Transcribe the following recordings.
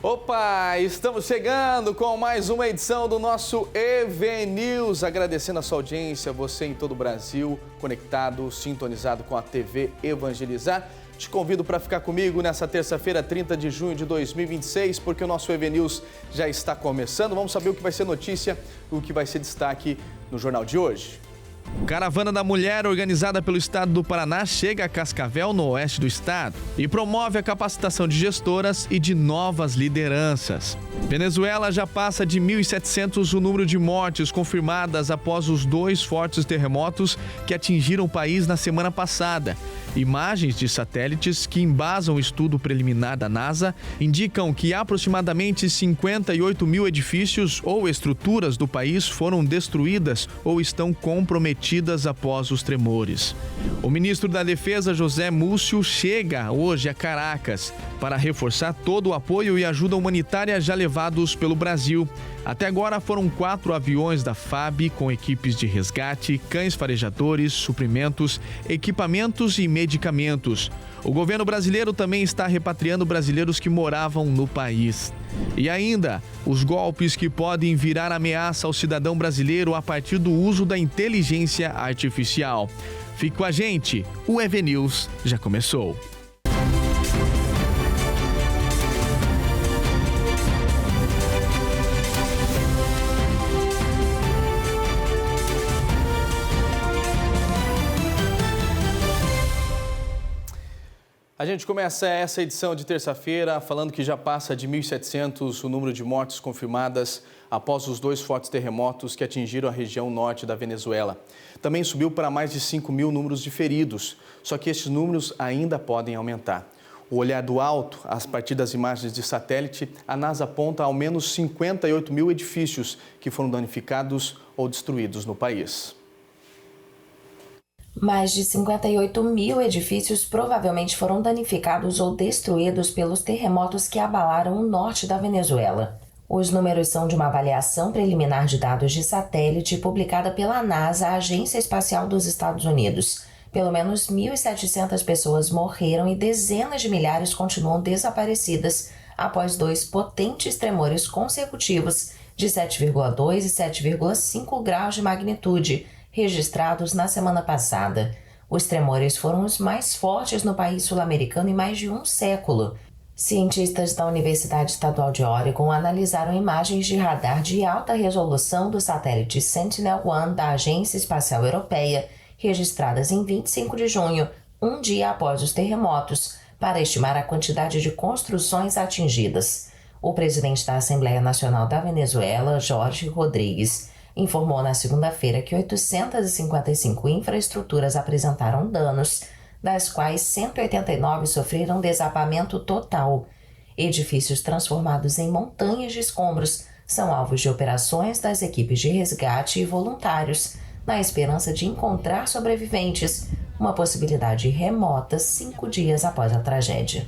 Opa, estamos chegando com mais uma edição do nosso EV News. Agradecendo a sua audiência, você em todo o Brasil, conectado, sintonizado com a TV Evangelizar. Te convido para ficar comigo nessa terça-feira, 30 de junho de 2026, porque o nosso EV News já está começando. Vamos saber o que vai ser notícia, o que vai ser destaque no jornal de hoje. Caravana da Mulher, organizada pelo Estado do Paraná, chega a Cascavel, no oeste do estado, e promove a capacitação de gestoras e de novas lideranças. Venezuela já passa de 1.700 o número de mortes confirmadas após os 2 fortes terremotos que atingiram o país na semana passada. Imagens de satélites que embasam o estudo preliminar da NASA indicam que aproximadamente 58 mil edifícios ou estruturas do país foram destruídas ou estão comprometidas após os tremores. O ministro da Defesa, José Múcio, chega hoje a Caracas para reforçar todo o apoio e ajuda humanitária já levados pelo Brasil. Até agora foram 4 aviões da FAB com equipes de resgate, cães farejadores, suprimentos, equipamentos e medicamentos. O governo brasileiro também está repatriando brasileiros que moravam no país. E ainda, os golpes que podem virar ameaça ao cidadão brasileiro a partir do uso da inteligência artificial. Fique com a gente, o EV News já começou. A gente começa essa edição de terça-feira falando que já passa de 1.700 o número de mortes confirmadas após os 2 fortes terremotos que atingiram a região norte da Venezuela. Também subiu para mais de 5 mil números de feridos, só que estes números ainda podem aumentar. O olhar do alto, a partir das imagens de satélite, a NASA aponta ao menos 58 mil edifícios que foram danificados ou destruídos no país. Mais de 58 mil edifícios provavelmente foram danificados ou destruídos pelos terremotos que abalaram o norte da Venezuela. Os números são de uma avaliação preliminar de dados de satélite publicada pela NASA, a Agência Espacial dos Estados Unidos. Pelo menos 1.700 pessoas morreram e dezenas de milhares continuam desaparecidas após 2 potentes tremores consecutivos de 7,2 e 7,5 graus de magnitude, registrados na semana passada. Os tremores foram os mais fortes no país sul-americano em mais de um século. Cientistas da Universidade Estadual de Oregon analisaram imagens de radar de alta resolução do satélite Sentinel-1 da Agência Espacial Europeia, registradas em 25 de junho, um dia após os terremotos, para estimar a quantidade de construções atingidas. O presidente da Assembleia Nacional da Venezuela, Jorge Rodrigues, informou na segunda-feira que 855 infraestruturas apresentaram danos, das quais 189 sofreram desabamento total. Edifícios transformados em montanhas de escombros são alvos de operações das equipes de resgate e voluntários, na esperança de encontrar sobreviventes, uma possibilidade remota 5 dias após a tragédia.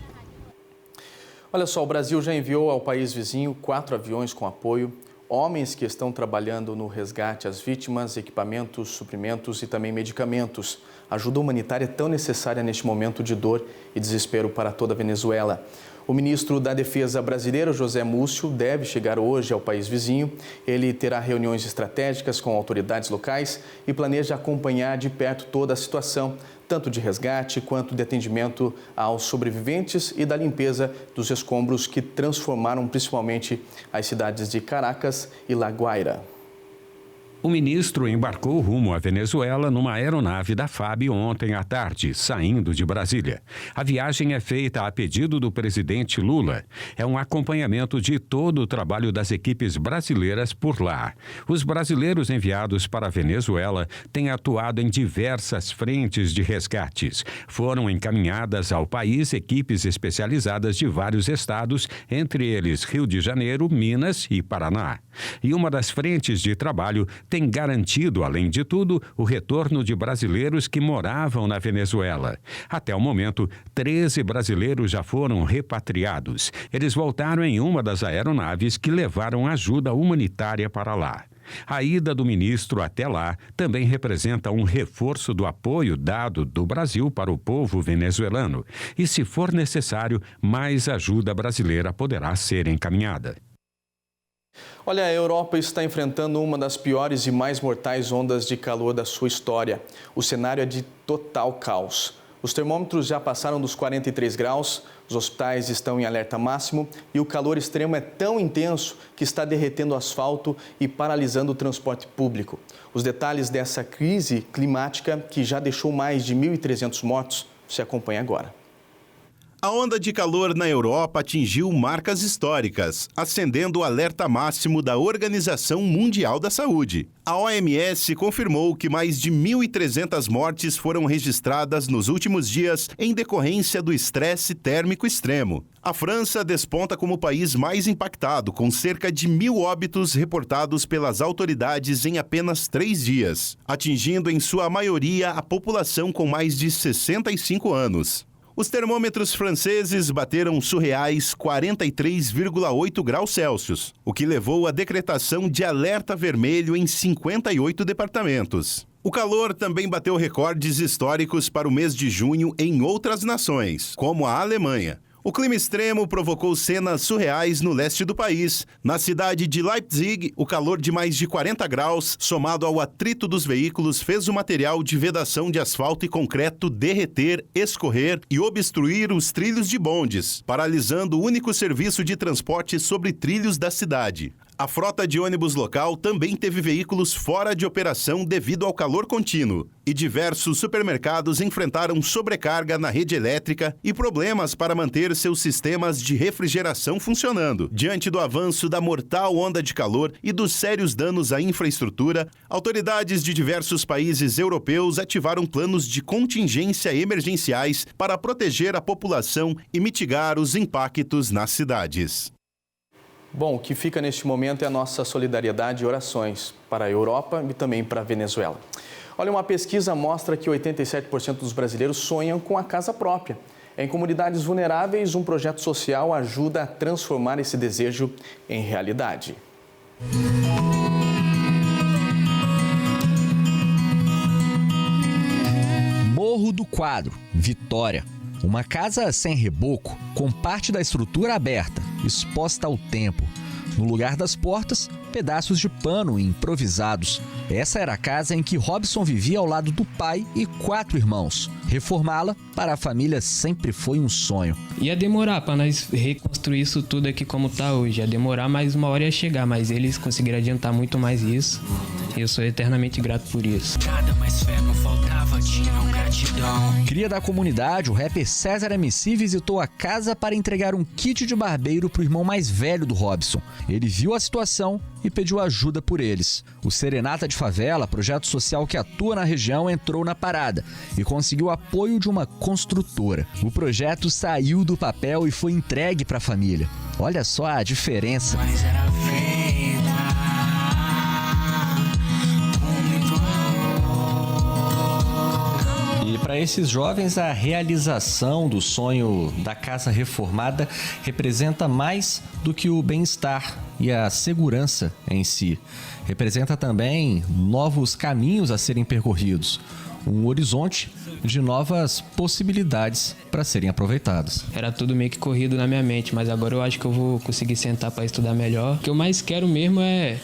Olha só, o Brasil já enviou ao país vizinho 4 aviões com apoio, homens que estão trabalhando no resgate às vítimas, equipamentos, suprimentos e também medicamentos. Ajuda humanitária tão necessária neste momento de dor e desespero para toda a Venezuela. O ministro da Defesa brasileiro, José Múcio, deve chegar hoje ao país vizinho. Ele terá reuniões estratégicas com autoridades locais e planeja acompanhar de perto toda a situação, tanto de resgate quanto de atendimento aos sobreviventes e da limpeza dos escombros que transformaram principalmente as cidades de Caracas e La Guaira. O ministro embarcou rumo à Venezuela numa aeronave da FAB ontem à tarde, saindo de Brasília. A viagem é feita a pedido do presidente Lula. É um acompanhamento de todo o trabalho das equipes brasileiras por lá. Os brasileiros enviados para a Venezuela têm atuado em diversas frentes de resgates. Foram encaminhadas ao país equipes especializadas de vários estados, entre eles Rio de Janeiro, Minas e Paraná. E uma das frentes de trabalho tem garantido, além de tudo, o retorno de brasileiros que moravam na Venezuela. Até o momento, 13 brasileiros já foram repatriados. Eles voltaram em uma das aeronaves que levaram ajuda humanitária para lá. A ida do ministro até lá também representa um reforço do apoio dado do Brasil para o povo venezuelano. E, se for necessário, mais ajuda brasileira poderá ser encaminhada. Olha, a Europa está enfrentando uma das piores e mais mortais ondas de calor da sua história. O cenário é de total caos. Os termômetros já passaram dos 43 graus, os hospitais estão em alerta máximo e o calor extremo é tão intenso que está derretendo o asfalto e paralisando o transporte público. Os detalhes dessa crise climática, que já deixou mais de 1.300 mortos, você acompanha agora. A onda de calor na Europa atingiu marcas históricas, acendendo o alerta máximo da Organização Mundial da Saúde. A OMS confirmou que mais de 1.300 mortes foram registradas nos últimos dias em decorrência do estresse térmico extremo. A França desponta como o país mais impactado, com cerca de 1.000 óbitos reportados pelas autoridades em apenas 3 dias, atingindo em sua maioria a população com mais de 65 anos. Os termômetros franceses bateram surreais 43,8 graus Celsius, o que levou à decretação de alerta vermelho em 58 departamentos. O calor também bateu recordes históricos para o mês de junho em outras nações, como a Alemanha. O clima extremo provocou cenas surreais no leste do país. Na cidade de Leipzig, o calor de mais de 40 graus, somado ao atrito dos veículos, fez o material de vedação de asfalto e concreto derreter, escorrer e obstruir os trilhos de bondes, paralisando o único serviço de transporte sobre trilhos da cidade. A frota de ônibus local também teve veículos fora de operação devido ao calor contínuo. E diversos supermercados enfrentaram sobrecarga na rede elétrica e problemas para manter seus sistemas de refrigeração funcionando. Diante do avanço da mortal onda de calor e dos sérios danos à infraestrutura, autoridades de diversos países europeus ativaram planos de contingência emergenciais para proteger a população e mitigar os impactos nas cidades. Bom, o que fica neste momento é a nossa solidariedade e orações para a Europa e também para a Venezuela. Olha, uma pesquisa mostra que 87% dos brasileiros sonham com a casa própria. Em comunidades vulneráveis, um projeto social ajuda a transformar esse desejo em realidade. Morro do Quadro, Vitória. Uma casa sem reboco, com parte da estrutura aberta, exposta ao tempo. No lugar das portas, pedaços de pano improvisados. Essa era a casa em que Robson vivia ao lado do pai e 4 irmãos. Reformá-la, para a família, sempre foi um sonho. Ia demorar para nós reconstruir isso tudo aqui como está hoje. Ia demorar, mas uma hora ia chegar. Mas eles conseguiram adiantar muito mais isso. E eu sou eternamente grato por isso. Cria da comunidade, o rapper César MC visitou a casa para entregar um kit de barbeiro para o irmão mais velho do Robson. Ele viu a situação e pediu ajuda por eles. O Serenata de Favela, projeto social que atua na região, entrou na parada e conseguiu apoio de uma construtora. O projeto saiu do papel e foi entregue para a família. Olha só a diferença. Mas era E para esses jovens, a realização do sonho da casa reformada representa mais do que o bem-estar e a segurança em si. Representa também novos caminhos a serem percorridos, um horizonte de novas possibilidades para serem aproveitadas. Era tudo meio que corrido na minha mente, mas agora eu acho que eu vou conseguir sentar para estudar melhor. O que eu mais quero mesmo é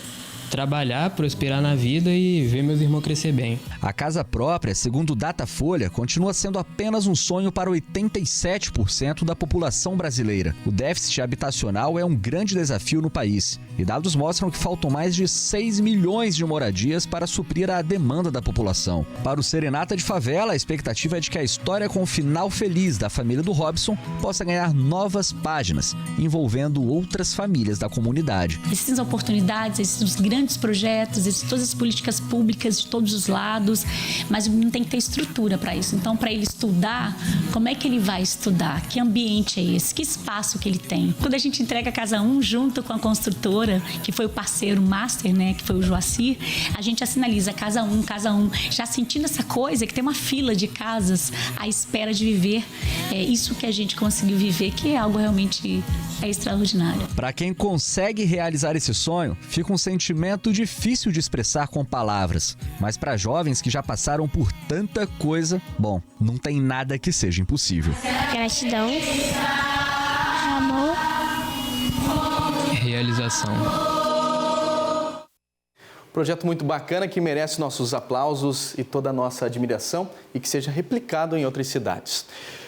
trabalhar, prosperar na vida e ver meus irmãos crescer bem. A casa própria, segundo o Datafolha, continua sendo apenas um sonho para 87% da população brasileira. O déficit habitacional é um grande desafio no país e dados mostram que faltam mais de 6 milhões de moradias para suprir a demanda da população. Para o Serenata de Favela, a expectativa é de que a história com o final feliz da família do Robson possa ganhar novas páginas, envolvendo outras famílias da comunidade. Essas oportunidades, esses grandes projetos, todas as políticas públicas de todos os lados, mas o menino tem que ter estrutura para isso. Então, para ele estudar, como é que ele vai estudar? Que ambiente é esse? Que espaço que ele tem? Quando a gente entrega a Casa 1 junto com a construtora, que foi o parceiro master, né, que foi o Joacir, a gente sinaliza Casa 1, já sentindo essa coisa que tem uma fila de casas à espera de viver isso que a gente conseguiu viver, que é algo realmente extraordinário. Para quem consegue realizar esse sonho, fica um sentimento momento difícil de expressar com palavras, mas para jovens que já passaram por tanta coisa, bom, não tem nada que seja impossível. Gratidão, amor, Realização. Projeto muito bacana que merece nossos aplausos e toda a nossa admiração e que seja replicado em outras cidades.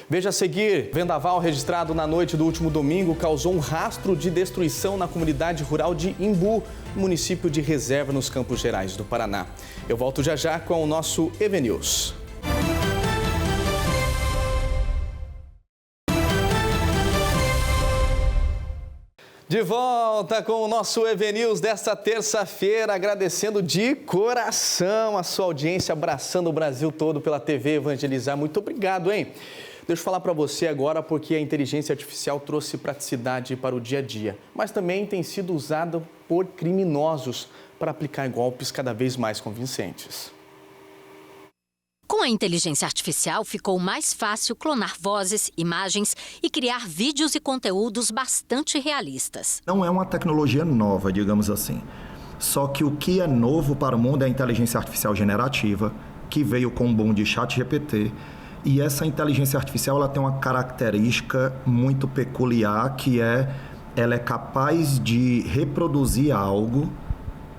Veja a seguir, vendaval registrado na noite do último domingo causou um rastro de destruição na comunidade rural de Imbu, município de Reserva, nos Campos Gerais do Paraná. Eu volto já já com o nosso EVNews. De volta com o nosso EVNews desta terça-feira, agradecendo de coração a sua audiência, abraçando o Brasil todo pela TV Evangelizar. Muito obrigado, hein? Deixa eu falar para você agora porque a inteligência artificial trouxe praticidade para o dia a dia, mas também tem sido usada por criminosos para aplicar golpes cada vez mais convincentes. Com a inteligência artificial, ficou mais fácil clonar vozes, imagens e criar vídeos e conteúdos bastante realistas. Não é uma tecnologia nova, digamos assim. Só que o que é novo para o mundo é a inteligência artificial generativa, que veio com o boom de ChatGPT. E essa inteligência artificial ela tem uma característica muito peculiar, que ela é capaz de reproduzir algo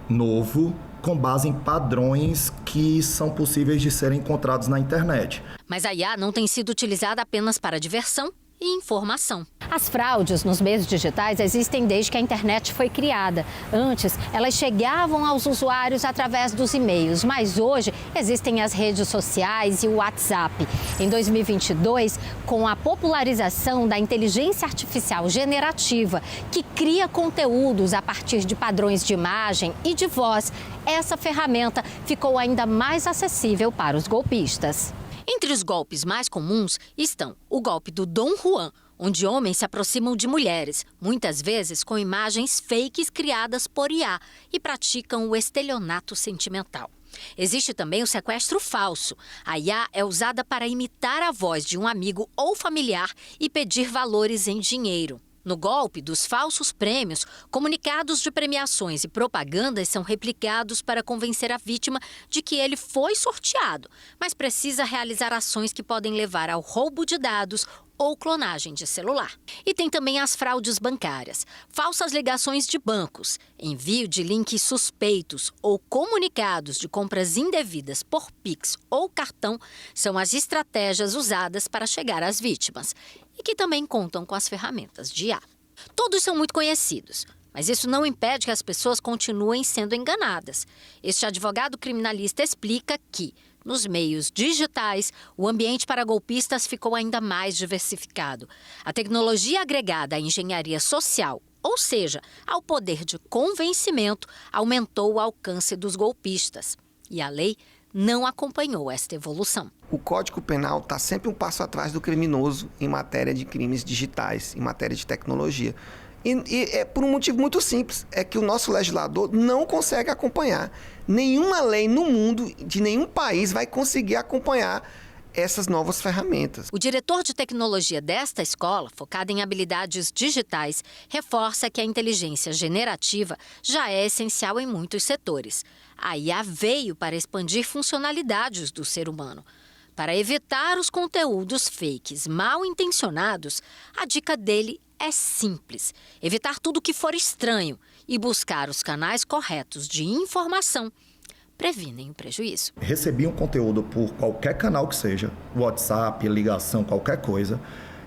novo com base em padrões que são possíveis de serem encontrados na internet. Mas a IA não tem sido utilizada apenas para diversão e informação. As fraudes nos meios digitais existem desde que a internet foi criada. Antes, elas chegavam aos usuários através dos e-mails, mas hoje existem as redes sociais e o WhatsApp. Em 2022, com a popularização da inteligência artificial generativa, que cria conteúdos a partir de padrões de imagem e de voz, essa ferramenta ficou ainda mais acessível para os golpistas. Entre os golpes mais comuns estão o golpe do Dom Juan, onde homens se aproximam de mulheres, muitas vezes com imagens fakes criadas por IA, e praticam o estelionato sentimental. Existe também o sequestro falso. A IA é usada para imitar a voz de um amigo ou familiar e pedir valores em dinheiro. No golpe dos falsos prêmios, comunicados de premiações e propagandas são replicados para convencer a vítima de que ele foi sorteado, mas precisa realizar ações que podem levar ao roubo de dados ou clonagem de celular. E tem também as fraudes bancárias, falsas ligações de bancos, envio de links suspeitos ou comunicados de compras indevidas por Pix ou cartão são as estratégias usadas para chegar às vítimas e que também contam com as ferramentas de IA. Todos são muito conhecidos, mas isso não impede que as pessoas continuem sendo enganadas. Este advogado criminalista explica que, nos meios digitais, o ambiente para golpistas ficou ainda mais diversificado. A tecnologia agregada à engenharia social, ou seja, ao poder de convencimento, aumentou o alcance dos golpistas. E a lei não acompanhou esta evolução. O Código Penal está sempre um passo atrás do criminoso em matéria de crimes digitais, em matéria de tecnologia. E é por um motivo muito simples, é que o nosso legislador não consegue acompanhar. Nenhuma lei no mundo, de nenhum país, vai conseguir acompanhar essas novas ferramentas. O diretor de tecnologia desta escola, focada em habilidades digitais, reforça que a inteligência generativa já é essencial em muitos setores. A IA veio para expandir funcionalidades do ser humano. Para evitar os conteúdos fakes mal intencionados, a dica dele é simples: evitar tudo que for estranho e buscar os canais corretos de informação. Previnem o prejuízo. Recebi um conteúdo por qualquer canal que seja, WhatsApp, ligação, qualquer coisa.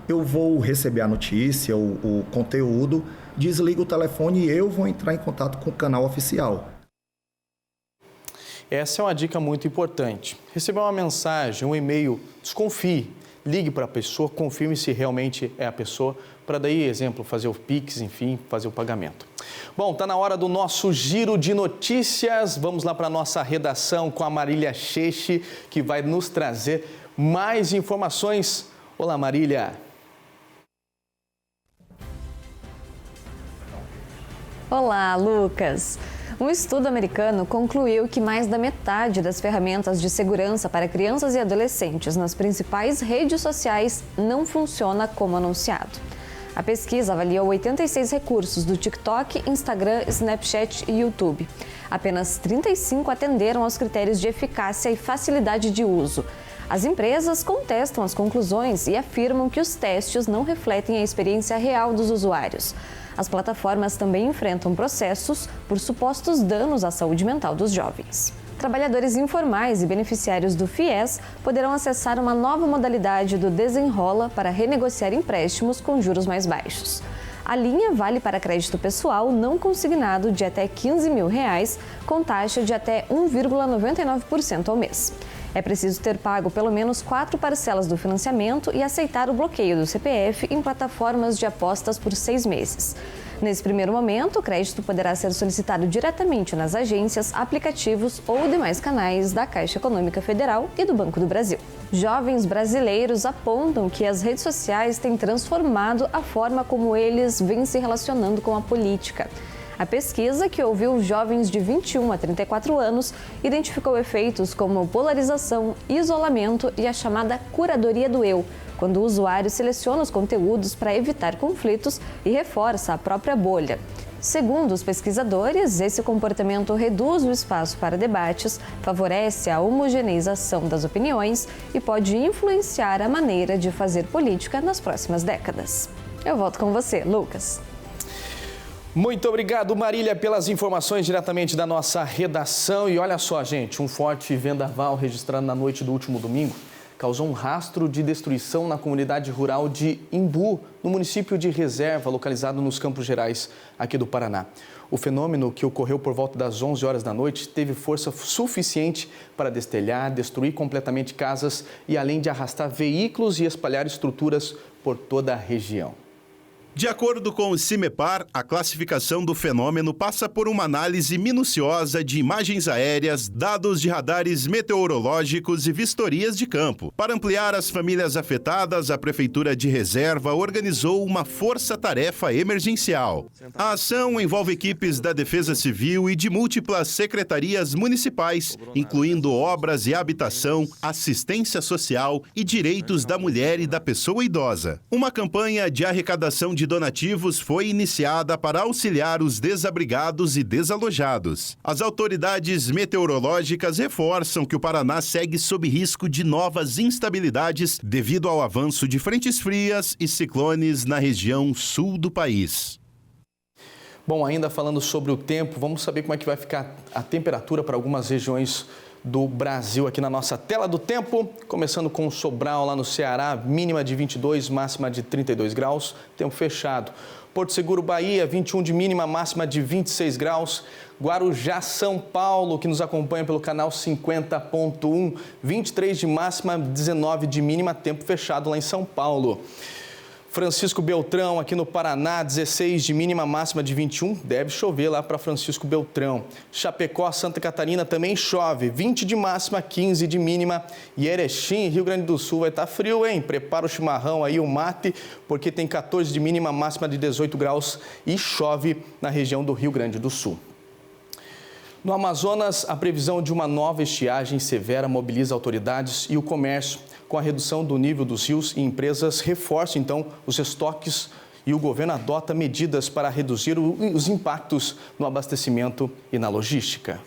Eu vou receber a notícia, o conteúdo, desligo o telefone e eu vou entrar em contato com o canal oficial. Essa é uma dica muito importante. Receber uma mensagem, um e-mail, desconfie. Ligue para a pessoa, confirme se realmente é a pessoa, para daí, exemplo, fazer o Pix, enfim, fazer o pagamento. Bom, está na hora do nosso giro de notícias. Vamos lá para a nossa redação com a Marília Cheche, que vai nos trazer mais informações. Olá, Marília. Olá, Lucas. Um estudo americano concluiu que mais da metade das ferramentas de segurança para crianças e adolescentes nas principais redes sociais não funciona como anunciado. A pesquisa avaliou 86 recursos do TikTok, Instagram, Snapchat e YouTube. Apenas 35 atenderam aos critérios de eficácia e facilidade de uso. As empresas contestam as conclusões e afirmam que os testes não refletem a experiência real dos usuários. As plataformas também enfrentam processos por supostos danos à saúde mental dos jovens. Trabalhadores informais e beneficiários do FIES poderão acessar uma nova modalidade do Desenrola para renegociar empréstimos com juros mais baixos. A linha vale para crédito pessoal não consignado de até R$15 mil, com taxa de até 1,99% ao mês. É preciso ter pago pelo menos 4 parcelas do financiamento e aceitar o bloqueio do CPF em plataformas de apostas por 6 meses. Nesse primeiro momento, o crédito poderá ser solicitado diretamente nas agências, aplicativos ou demais canais da Caixa Econômica Federal e do Banco do Brasil. Jovens brasileiros apontam que as redes sociais têm transformado a forma como eles vêm se relacionando com a política. A pesquisa, que ouviu jovens de 21 a 34 anos, identificou efeitos como polarização, isolamento e a chamada curadoria do eu, quando o usuário seleciona os conteúdos para evitar conflitos e reforça a própria bolha. Segundo os pesquisadores, esse comportamento reduz o espaço para debates, favorece a homogeneização das opiniões e pode influenciar a maneira de fazer política nas próximas décadas. Eu volto com você, Lucas. Muito obrigado, Marília, pelas informações diretamente da nossa redação. E olha só, gente, um forte vendaval registrado na noite do último domingo causou um rastro de destruição na comunidade rural de Imbu, no município de Reserva, localizado nos Campos Gerais, aqui do Paraná. O fenômeno, que ocorreu por volta das 11 horas da noite, teve força suficiente para destelhar, destruir completamente casas e além de arrastar veículos e espalhar estruturas por toda a região. De acordo com o CIMEPAR, a classificação do fenômeno passa por uma análise minuciosa de imagens aéreas, dados de radares meteorológicos e vistorias de campo. Para ampliar as famílias afetadas, a Prefeitura de Reserva organizou uma força-tarefa emergencial. A ação envolve equipes da Defesa Civil e de múltiplas secretarias municipais, incluindo obras e habitação, assistência social e direitos da mulher e da pessoa idosa. Uma campanha de arrecadação de donativos foi iniciada para auxiliar os desabrigados e desalojados. As autoridades meteorológicas reforçam que o Paraná segue sob risco de novas instabilidades devido ao avanço de frentes frias e ciclones na região sul do país. Bom, ainda falando sobre o tempo, vamos saber como é que vai ficar a temperatura para algumas regiões do Brasil aqui na nossa tela do tempo, começando com Sobral lá no Ceará, mínima de 22, máxima de 32 graus, tempo fechado. Porto Seguro, Bahia, 21 de mínima, máxima de 26 graus. Guarujá, São Paulo, que nos acompanha pelo canal 50.1, 23 de máxima, 19 de mínima, tempo fechado lá em São Paulo. Francisco Beltrão, aqui no Paraná, 16 de mínima, máxima de 21, deve chover lá para Francisco Beltrão. Chapecó, Santa Catarina, também chove, 20 de máxima, 15 de mínima. E Erechim, Rio Grande do Sul, vai estar frio, hein? Prepara o chimarrão aí, o mate, porque tem 14 de mínima, máxima de 18 graus e chove na região do Rio Grande do Sul. No Amazonas, a previsão de uma nova estiagem severa mobiliza autoridades e o comércio. Com a redução do nível dos rios e empresas, reforçam então os estoques e o governo adota medidas para reduzir os impactos no abastecimento e na logística.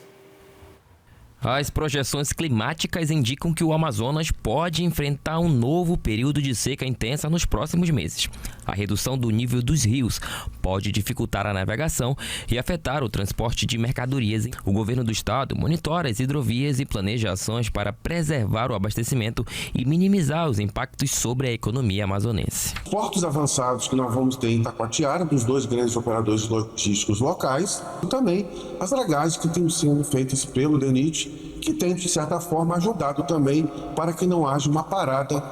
As projeções climáticas indicam que o Amazonas pode enfrentar um novo período de seca intensa nos próximos meses. A redução do nível dos rios pode dificultar a navegação e afetar o transporte de mercadorias. O governo do estado monitora as hidrovias e planeja ações para preservar o abastecimento e minimizar os impactos sobre a economia amazonense. Portos avançados que nós vamos ter em Taquatiara, dos dois grandes operadores logísticos locais, e também as dragagens que têm sido feitas pelo DENIT, que tem, de certa forma, ajudado também para que não haja uma parada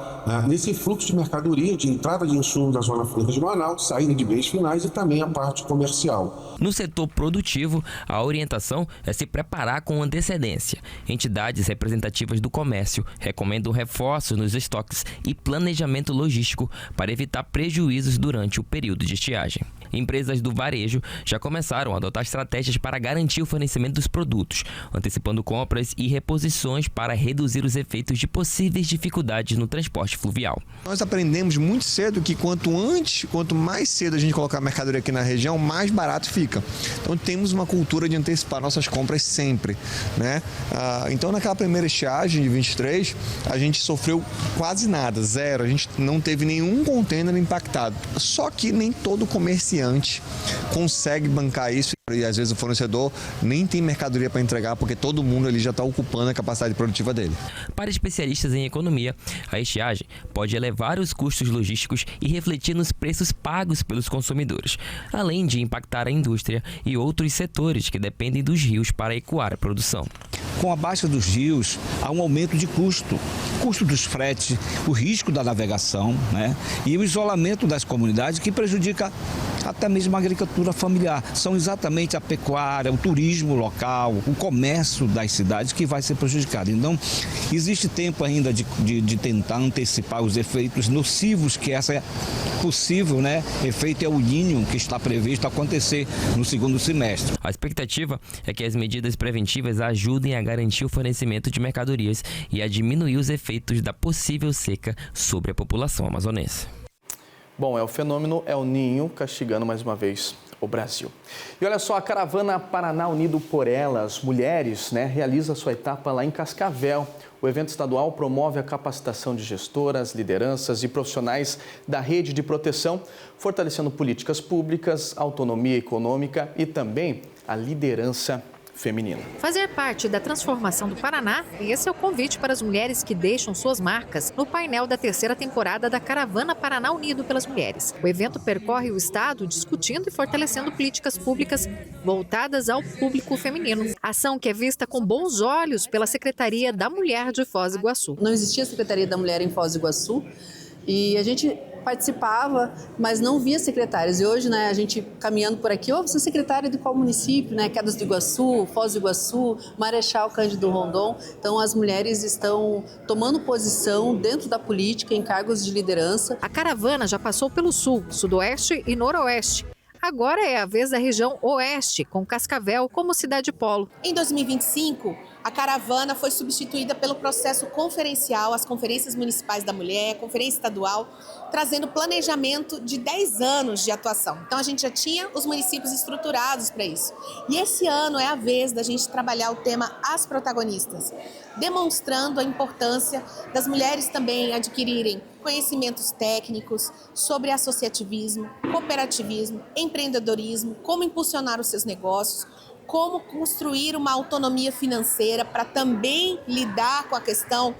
nesse fluxo de mercadoria, de entrada de insumos da Zona Franca de Manaus, saída de bens finais e também também a parte comercial. No setor produtivo, a orientação é se preparar com antecedência. Entidades representativas do comércio recomendam reforços nos estoques e planejamento logístico para evitar prejuízos durante o período de estiagem. Empresas do varejo já começaram a adotar estratégias para garantir o fornecimento dos produtos, antecipando compras e reposições para reduzir os efeitos de possíveis dificuldades no transporte fluvial. Nós aprendemos muito cedo que quanto mais cedo a gente colocar a mercadoria aqui na região, mais barato fica. Então temos uma cultura de antecipar nossas compras sempre, né? Então naquela primeira estiagem de 23, a gente sofreu quase nada, zero. A gente não teve nenhum container impactado. Só que nem todo comerciante consegue bancar isso e às vezes o fornecedor nem tem mercadoria para entregar porque todo mundo ali já está ocupando a capacidade produtiva dele. Para especialistas em economia, a estiagem pode elevar os custos logísticos e refletir nos preços pagos pelos consumidores, além de impactar a indústria e outros setores que dependem dos rios para escoar a produção. Com a baixa dos rios, há um aumento de custo dos fretes, o risco da navegação, né? E o isolamento das comunidades que prejudica até mesmo a agricultura familiar. São exatamente a pecuária, o turismo local, o comércio das cidades que vai ser prejudicado. Então, existe tempo ainda de tentar antecipar os efeitos nocivos que essa possível, né, efeito El Niño que está previsto acontecer no segundo semestre. A expectativa é que as medidas preventivas ajudem a garantir o fornecimento de mercadorias e a diminuir os efeitos da possível seca sobre a população amazonense. Bom, é o fenômeno El Niño castigando mais uma vez o Brasil. E olha só, a caravana Paraná Unido por Elas, Mulheres, realiza sua etapa lá em Cascavel. O evento estadual promove a capacitação de gestoras, lideranças e profissionais da rede de proteção, fortalecendo políticas públicas, autonomia econômica e também a liderança feminina. Fazer parte da transformação do Paraná, esse é o convite para as mulheres que deixam suas marcas no painel da terceira temporada da Caravana Paraná Unido pelas Mulheres. O evento percorre o estado discutindo e fortalecendo políticas públicas voltadas ao público feminino. Ação que é vista com bons olhos pela Secretaria da Mulher de Foz do Iguaçu. Não existia Secretaria da Mulher em Foz do Iguaçu e a gente participava, mas não via secretárias. E hoje, a gente caminhando por aqui, você é secretária de qual município, Quedas do Iguaçu, Foz do Iguaçu, Marechal Cândido Rondon. Então, as mulheres estão tomando posição dentro da política, em cargos de liderança. A caravana já passou pelo Sul, Sudoeste e Noroeste. Agora é a vez da região Oeste, com Cascavel como cidade polo. Em 2025, a caravana foi substituída pelo processo conferencial, as conferências municipais da mulher, conferência estadual, trazendo planejamento de 10 anos de atuação. Então a gente já tinha os municípios estruturados para isso. E esse ano é a vez da gente trabalhar o tema As Protagonistas, demonstrando a importância das mulheres também adquirirem conhecimentos técnicos sobre associativismo, cooperativismo, empreendedorismo, como impulsionar os seus negócios, como construir uma autonomia financeira para também lidar com a questão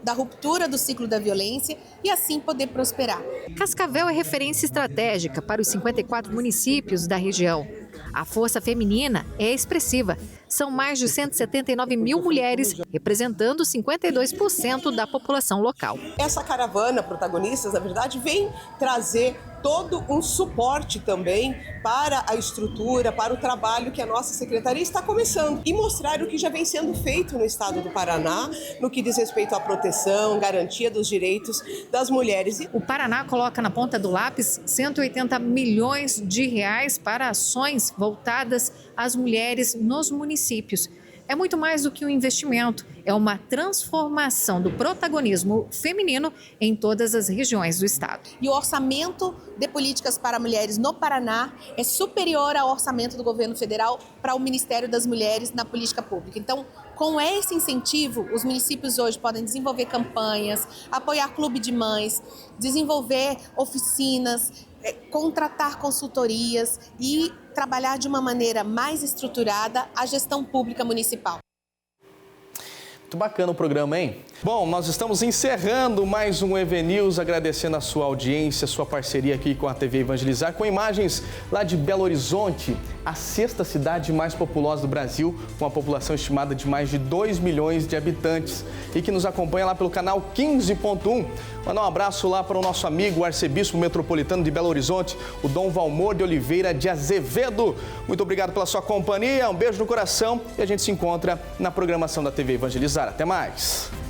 da ruptura do ciclo da violência e assim poder prosperar. Cascavel é referência estratégica para os 54 municípios da região. A força feminina é expressiva. São mais de 179 mil mulheres, representando 52% da população local. Essa caravana Protagonistas, na verdade, vem trazer todo um suporte também para a estrutura, para o trabalho que a nossa secretaria está começando e mostrar o que já vem sendo feito no estado do Paraná, no que diz respeito à proteção, garantia dos direitos das mulheres. O Paraná coloca na ponta do lápis 180 milhões de reais para ações voltadas às mulheres nos municípios. É muito mais do que um investimento, é uma transformação do protagonismo feminino em todas as regiões do estado. E o orçamento de políticas para mulheres no Paraná é superior ao orçamento do governo federal para o Ministério das Mulheres na política pública. Então, com esse incentivo, os municípios hoje podem desenvolver campanhas, apoiar clube de mães, desenvolver oficinas, contratar consultorias e trabalhar de uma maneira mais estruturada a gestão pública municipal. Muito Bacana o programa, hein? Bom, nós estamos encerrando mais um EV News, agradecendo a sua audiência, sua parceria aqui com a TV Evangelizar, com imagens lá de Belo Horizonte, a sexta cidade mais populosa do Brasil, com uma população estimada de mais de 2 milhões de habitantes e que nos acompanha lá pelo canal 15.1. Mandar um abraço lá para o nosso amigo, o arcebispo metropolitano de Belo Horizonte, o Dom Valmor de Oliveira de Azevedo. Muito obrigado pela sua companhia, um beijo no coração e a gente se encontra na programação da TV Evangelizar. Até mais!